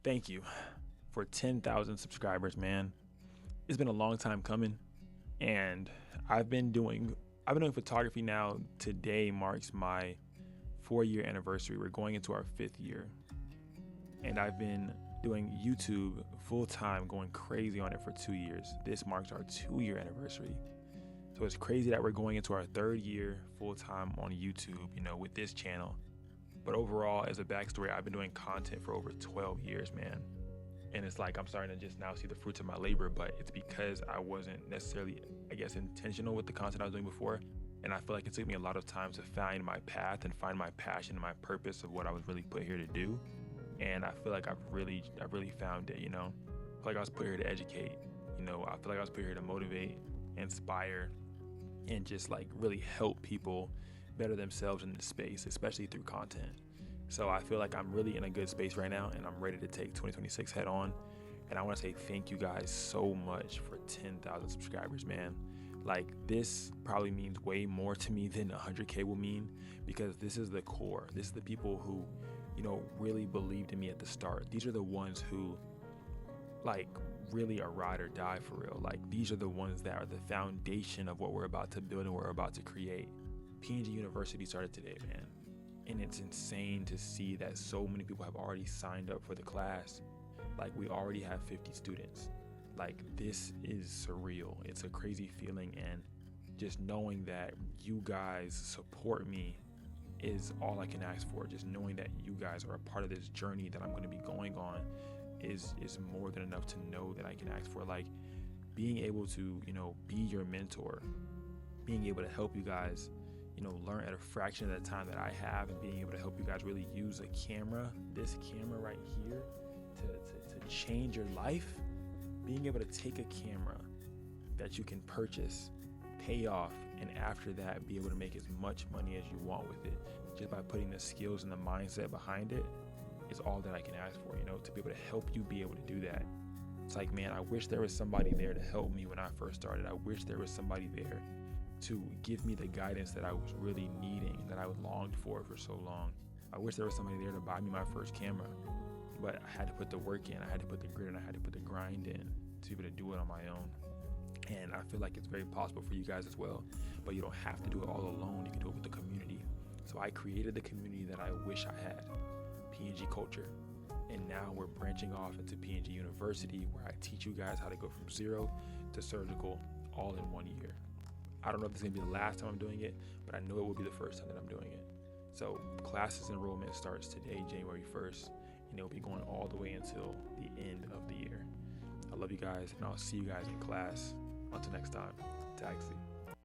Thank you for 10,000 subscribers, man. It's been a long time coming, and I've been doing photography now. Today marks my 4-year anniversary. We're going into our 5th year, and I've been doing YouTube full time, going crazy on it for 2 years. This marks our 2-year anniversary. So it's crazy that we're going into our 3rd year full time on YouTube, with this channel. But overall, as a backstory, I've been doing content for over 12 years, man. And it's like I'm starting to just now see the fruits of my labor, but it's because I wasn't necessarily, intentional with the content I was doing before. And I feel like it took me a lot of time to find my path and find my passion and my purpose of what I was really put here to do. And I feel like I've really found it, I feel like I was put here to educate, I feel like I was put here to motivate, inspire, and just like really help people better themselves in this space, especially through content. So I feel like I'm really in a good space right now, and I'm ready to take 2026 head on. And I want to say thank you guys so much for 10,000 subscribers, man. Like, this probably means way more to me than 100K will mean, because this is the core. This is the people who, really believed in me at the start. These are the ones who, like, really are ride or die for real. Like, these are the ones that are the foundation of what we're about to build and what we're about to create. PNG University started today, man. And it's insane to see that so many people have already signed up for the class. Like, we already have 50 students. Like, this is surreal. It's a crazy feeling, and just knowing that you guys support me is all I can ask for. Just knowing that you guys are a part of this journey that I'm going to be going on is more than enough to know that I can ask for. Like, being able to, be your mentor, being able to help you guys, learn at a fraction of the time that I have, and being able to help you guys really use a camera, this camera right here, to change your life. Being able to take a camera that you can purchase, pay off, and after that be able to make as much money as you want with it, just by putting the skills and the mindset behind it, is all that I can ask for, to be able to help you be able to do that. It's like, man, I wish there was somebody there to help me when I first started. I wish there was somebody there to give me the guidance that I was really needing, that I longed for so long. I wish there was somebody there to buy me my first camera, but I had to put the work in, I had to put the grit in, I had to put the grind in to be able to do it on my own. And I feel like it's very possible for you guys as well, but you don't have to do it all alone. You can do it with the community. So I created the community that I wish I had, PNG Culture. And now we're branching off into PNG University, where I teach you guys how to go from zero to surgical all in 1 year. I don't know if this is going to be the last time I'm doing it, but I know it will be the first time that I'm doing it. So classes enrollment starts today, January 1st, and it'll be going all the way until the end of the year. I love you guys, and I'll see you guys in class. Until next time, Taxi.